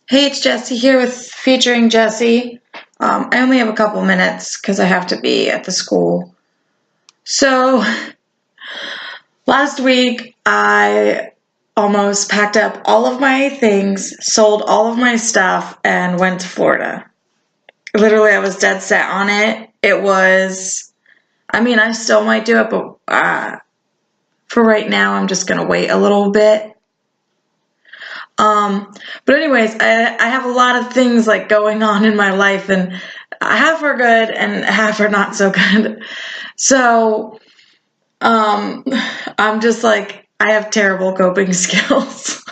Hey, it's Jesse here with featuring Jesse. I only have a couple minutes because I have to be at the school. So, last week I almost packed up all of my things, sold all of my stuff, and went to Florida. Literally, I was dead set on it. I still might do it, but for right now, I'm just going to wait a little bit. But anyways, I have a lot of things like going on in my life, and half are good and half are not so good. So, I'm just like, I have terrible coping skills.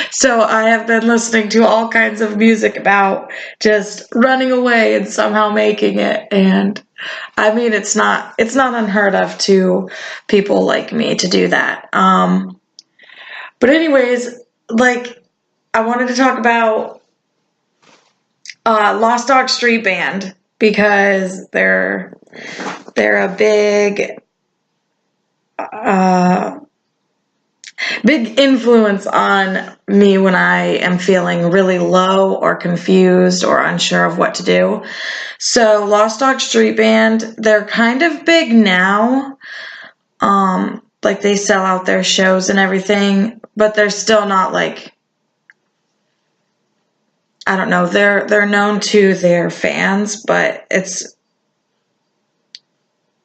So I have been listening to all kinds of music about just running away and somehow making it. And it's not unheard of to people like me to do that. But anyways, like, I wanted to talk about Lost Dog Street Band because they're a big influence on me when I am feeling really low or confused or unsure of what to do. So Lost Dog Street Band, they're kind of big now. Like they sell out their shows and everything, but they're still not like, I don't know, they're known to their fans, but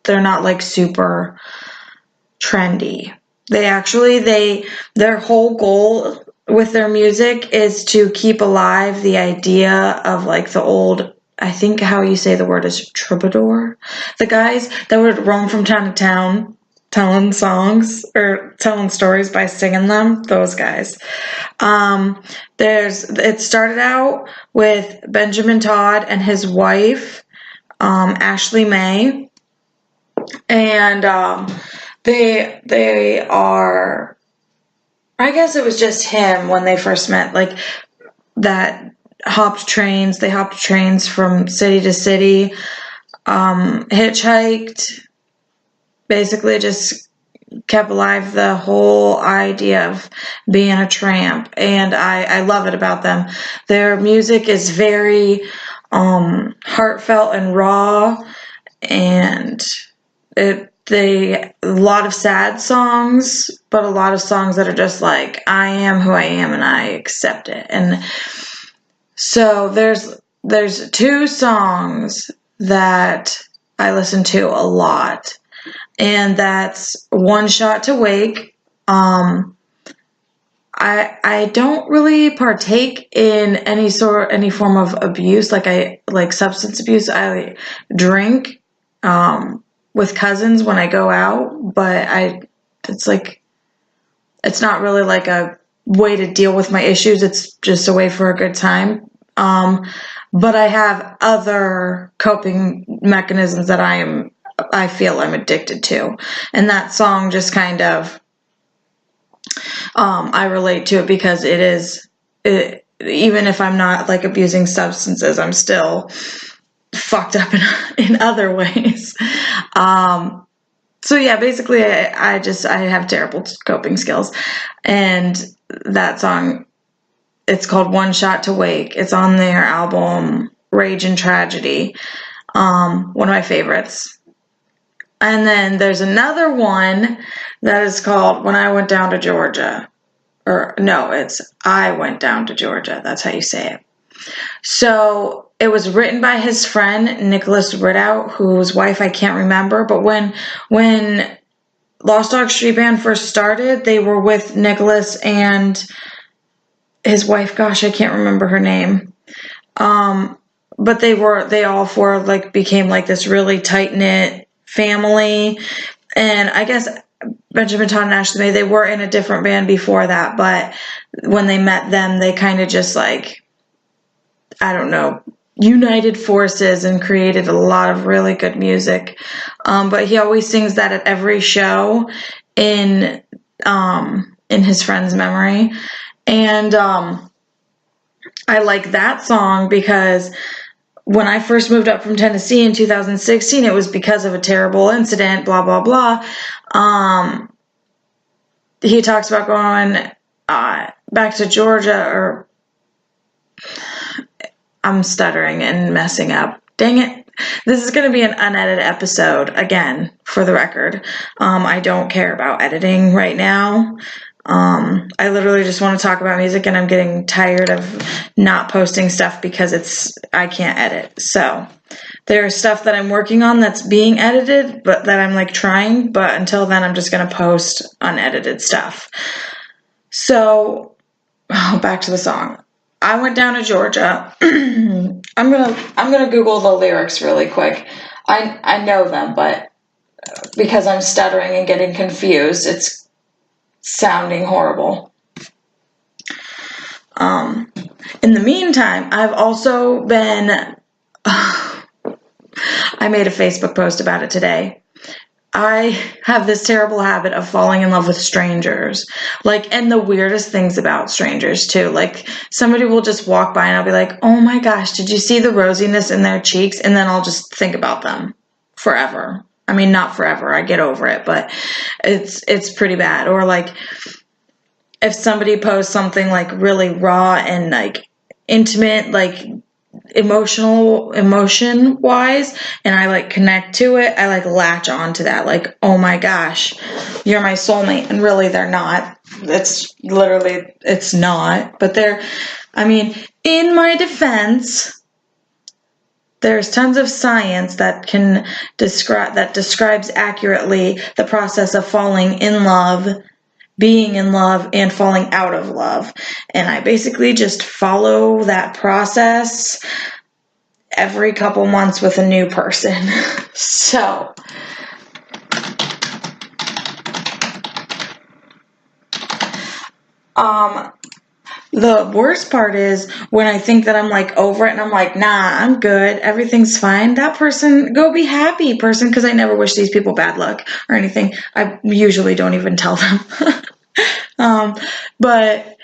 they're not like super trendy. Their whole goal with their music is to keep alive the idea of like the old, I think how you say the word is troubadour, the guys that would roam from town to town telling songs or telling stories by singing them, those guys. It started out with Benjamin Todd and his wife, Ashley May, and they are, I guess it was just him when they first met, like that they hopped trains from city to city, hitchhiked, basically just kept alive the whole idea of being a tramp, and I love it about them. Their music is very heartfelt and raw, and a lot of sad songs, but a lot of songs that are just like, I am who I am and I accept it. And so there's two songs that I listen to a lot, and that's One Shot to Wake. I don't really partake in any form of abuse, like substance abuse. I drink with cousins when I go out, but it's not really like a way to deal with my issues. It's just a way for a good time. But I have other coping mechanisms that I feel I'm addicted to. And that song just kind of, I relate to it because even if I'm not like abusing substances, I'm still fucked up in other ways. So yeah, basically I have terrible coping skills, and that song, it's called One Shot to Wake. It's on their album Rage and Tragedy. One of my favorites. And then there's another one that is called When I Went Down to Georgia. Or no, it's I Went Down to Georgia. That's how you say it. So it was written by his friend Nicholas Ridout, whose wife I can't remember. But when Lost Dog Street Band first started, they were with Nicholas and his wife. Gosh, I can't remember her name. But they all four like became like this really tight knit family. And I guess Benjamin Todd and Ashley May, they were in a different band before that, but when they met them, they kind of just like, I don't know, united forces and created a lot of really good music. But he always sings that at every show in his friend's memory. And I like that song because when I first moved up from Tennessee in 2016, it was because of a terrible incident, blah, blah, blah. He talks about going back to Georgia, or I'm stuttering and messing up. Dang it. This is going to be an unedited episode, again, for the record. I don't care about editing right now. I literally just want to talk about music, and I'm getting tired of not posting stuff because I can't edit. So there's stuff that I'm working on that's being edited, but that I'm like trying, but until then I'm just going to post unedited stuff. So, back to the song. I went down to Georgia. I'm gonna Google the lyrics really quick. I know them, but because I'm stuttering and getting confused, it's sounding horrible. In the meantime, I've also been. I made a Facebook post about it today. I have this terrible habit of falling in love with strangers. Like, and the weirdest things about strangers too. Like, somebody will just walk by and I'll be like, oh my gosh, did you see the rosiness in their cheeks? And then I'll just think about them forever. I mean, not forever. I get over it, but it's pretty bad. Or like, if somebody posts something like really raw and like intimate, like emotion wise, and I like connect to it, I like latch on to that, like, oh my gosh, you're my soulmate. And really they're not. It's not, but in my defense, there's tons of science that describes accurately the process of falling in love, being in love, and falling out of love. And I basically just follow that process every couple months with a new person. So, the worst part is when I think that I'm like over it and I'm like, nah, I'm good, everything's fine. That person, go be happy, person, because I never wish these people bad luck or anything. I usually don't even tell them. But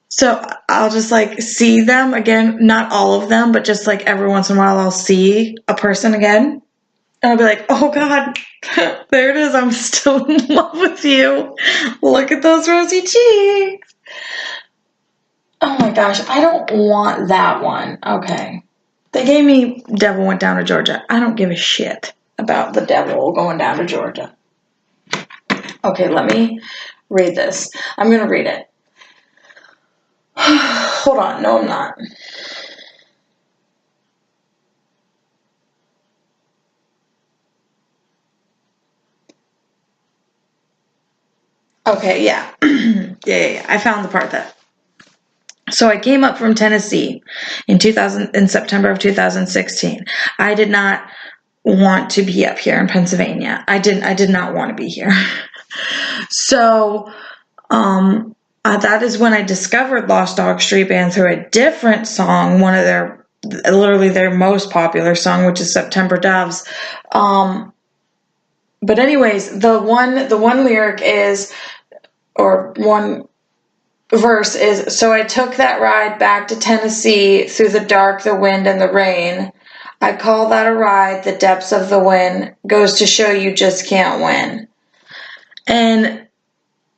so I'll just like see them again, not all of them, but just like every once in a while I'll see a person again. And I'll be like, oh God, there it is. I'm still in love with you. Look at those rosy cheeks. Oh my gosh, I don't want that one. Okay. They gave me Devil Went Down to Georgia. I don't give a shit about the devil going down to Georgia. Okay, let me read this. I'm going to read it. Hold on. No, I'm not. Okay, yeah. Yeah. I found the part that. So I came up from Tennessee in September of 2016. I did not want to be up here in Pennsylvania. I did not want to be here. So, that is when I discovered Lost Dog Street Band through a different song, one of their most popular song, which is September Doves. But anyways, the one lyric is, or one verse is, so I took that ride back to Tennessee through the dark, the wind, and the rain. I call that a ride, the depths of the wind, goes to show you just can't win. And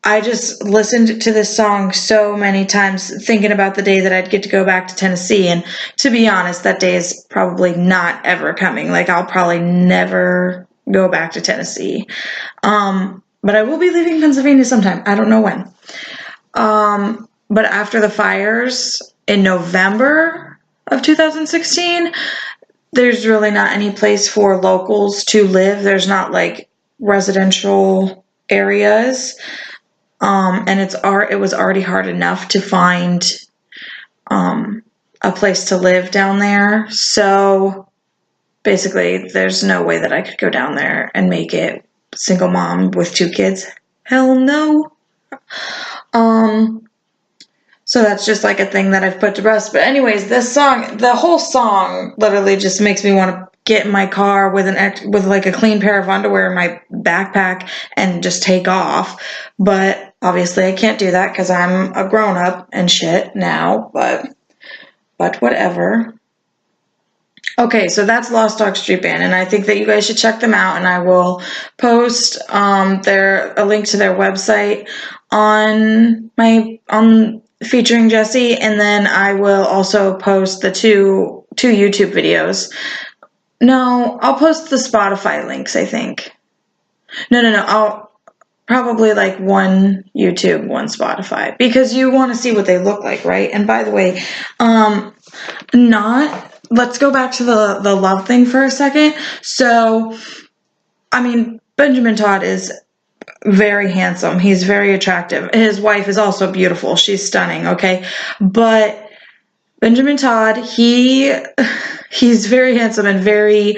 I just listened to this song so many times thinking about the day that I'd get to go back to Tennessee. And to be honest, that day is probably not ever coming. Like, I'll probably never go back to Tennessee. But I will be leaving Pennsylvania sometime. I don't know when. But after the fires in November of 2016, there's really not any place for locals to live. There's not like residential areas. And it was already hard enough to find, a place to live down there. So basically there's no way that I could go down there and make it. Single mom with 2 kids. Hell no. So that's just like a thing that I've put to rest. But anyways, this song, the whole song literally just makes me want to get in my car with like a clean pair of underwear in my backpack and just take off. But obviously I can't do that because I'm a grown up and shit now, but whatever. Okay, so that's Lost Dog Street Band, and I think that you guys should check them out, and I will post a link to their website on featuring Jesse, and then I will also post the two YouTube videos. No, I'll post the Spotify links, I think. No. I'll probably like one YouTube, one Spotify, because you want to see what they look like, right? And by the way, let's go back to the love thing for a second. So, I mean, Benjamin Todd is very handsome. He's very attractive. His wife is also beautiful. She's stunning, okay? But Benjamin Todd, he's very handsome and very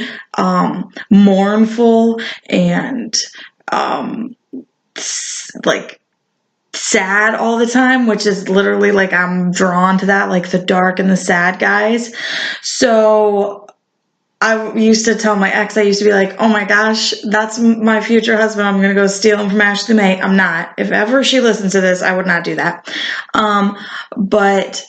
mournful and like sad all the time, which is literally like I'm drawn to that, like the dark and the sad guys. So I used to tell my ex, I used to be like, oh my gosh, that's my future husband. I'm going to go steal him from Ashley May. I'm not. If ever she listens to this, I would not do that. But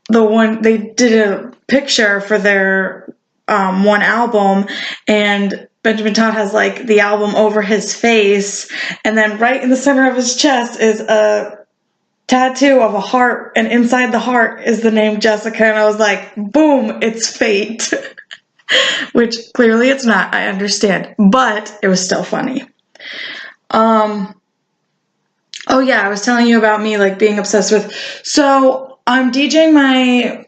they did a picture for their one album, and Benjamin Todd has like the album over his face, and then right in the center of his chest is a tattoo of a heart, and inside the heart is the name Jessica, and I was like, boom, it's fate. Which clearly it's not, I understand, but it was still funny. Oh yeah, I was telling you about me like being obsessed with, so I'm DJing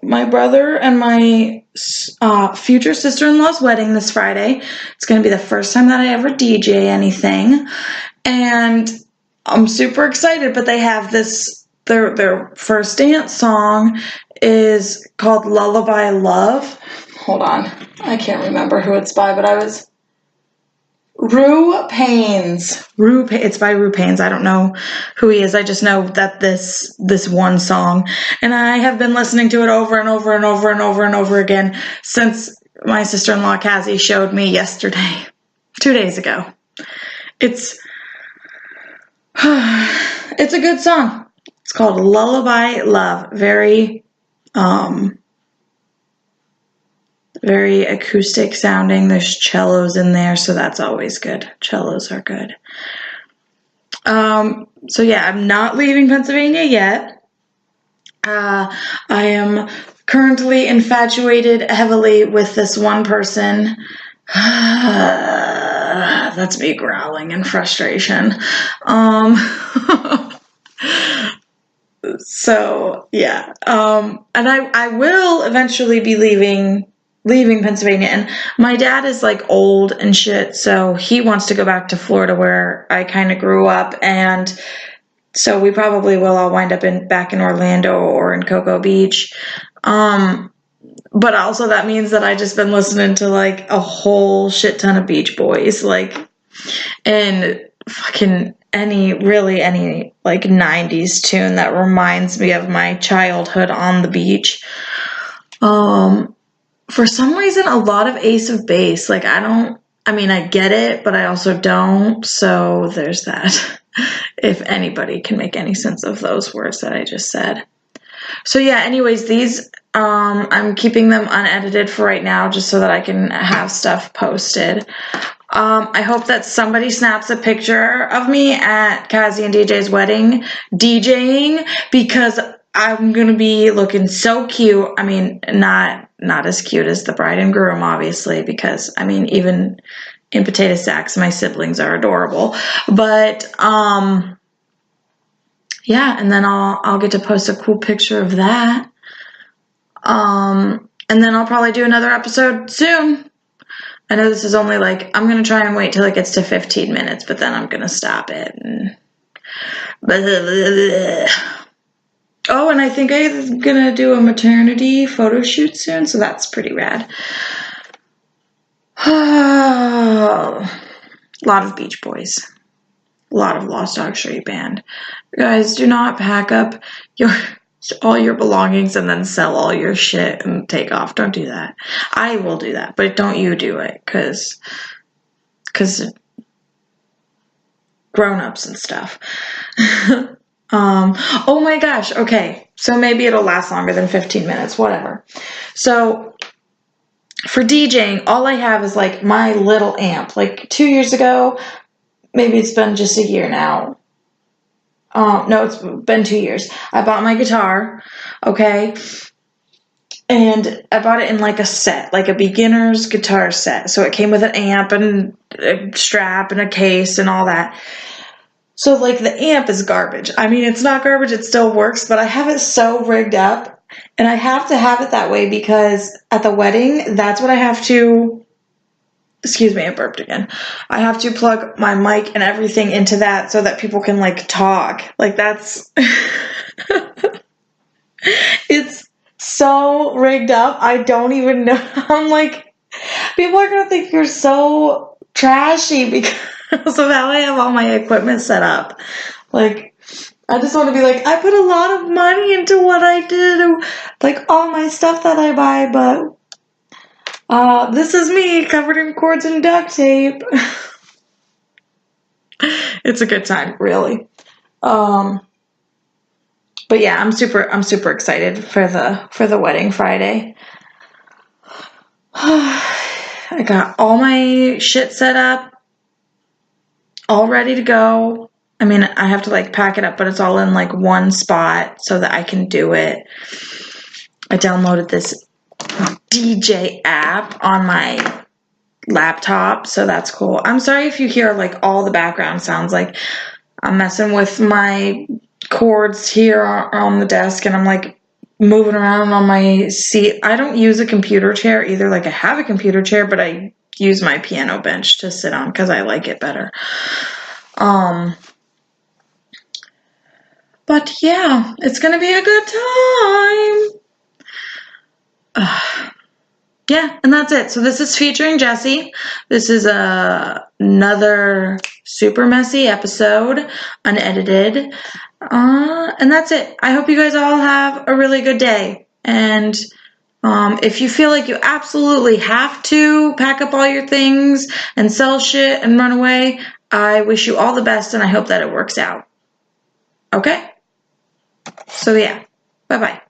my brother and my future sister-in-law's wedding this Friday. It's going to be the first time that I ever DJ anything, and I'm super excited, but they have this, their first dance song is called Lullaby Love. Hold on, I can't remember who it's by, but Rue Pains. It's by Rue Pains. I don't know who he is. I just know that this one song, and I have been listening to it over and over and over and over and over again since my sister-in-law Cassie showed me yesterday, 2 days ago. It's a good song. It's called Lullaby Love. Very very acoustic sounding. There's cellos in there, so that's always good. Cellos are good. So yeah, I'm not leaving Pennsylvania yet. I am currently infatuated heavily with this one person. That's me growling in frustration. So yeah, and I will eventually be leaving Pennsylvania, and my dad is like old and shit, so he wants to go back to Florida where I kind of grew up, and so we probably will all wind up back in Orlando or in Cocoa Beach. But also that means that I just been listening to like a whole shit ton of Beach Boys, like, and fucking any like 90s tune that reminds me of my childhood on the beach. For some reason, a lot of Ace of Base. Like, I get it, but I also don't. So there's that. If anybody can make any sense of those words that I just said. So yeah, anyways, these, I'm keeping them unedited for right now just so that I can have stuff posted. I hope that somebody snaps a picture of me at Cassie and DJ's wedding DJing, because I'm going to be looking so cute. I mean, not as cute as the bride and groom, obviously, because, I mean, even in potato sacks, my siblings are adorable. But, yeah, and then I'll get to post a cool picture of that. And then I'll probably do another episode soon. I know this is only like, I'm going to try and wait till it gets to 15 minutes, but then I'm going to stop it. Oh, and I think I'm going to do a maternity photo shoot soon, so that's pretty rad. A lot of Beach Boys. A lot of Lost Dog Street Band. Guys, do not pack up all your belongings and then sell all your shit and take off. Don't do that. I will do that, but don't you do it, because grown-ups and stuff. Oh my gosh, okay, so maybe it'll last longer than 15 minutes, whatever. So for DJing, all I have is like my little amp. Like 2 years ago, maybe it's been just a year now, No, it's been 2 years. I bought my guitar, okay? And I bought it in like a set, like a beginner's guitar set. So it came with an amp and a strap and a case and all that. So like the amp is garbage. I mean, it's not garbage, it still works, but I have it so rigged up, and I have to have it that way because at the wedding, that's what I have to, excuse me, I burped again. I have to plug my mic and everything into that so that people can like talk. Like that's, it's so rigged up. I don't even know. I'm like, people are gonna think you're so trashy because of how I have all my equipment set up. Like, I just want to be like, I put a lot of money into what I did, like all my stuff that I buy, but this is me covered in cords and duct tape. It's a good time, really. But yeah, I'm super excited for the wedding Friday. I got all my shit set up, all ready to go. I mean, I have to like pack it up, but it's all in like one spot so that I can do it. I downloaded this DJ app on my laptop, so that's cool. I'm sorry if you hear like all the background sounds. Like I'm messing with my cords here on the desk, and I'm like moving around on my seat. I don't use a computer chair either. Like I have a computer chair, but I use my piano bench to sit on because I like it better. But yeah, it's gonna be a good time. Yeah, and that's it. So this is featuring Jessie. This is another super messy episode, unedited. And that's it. I hope you guys all have a really good day. And if you feel like you absolutely have to pack up all your things and sell shit and run away, I wish you all the best, and I hope that it works out. Okay? So yeah, bye-bye.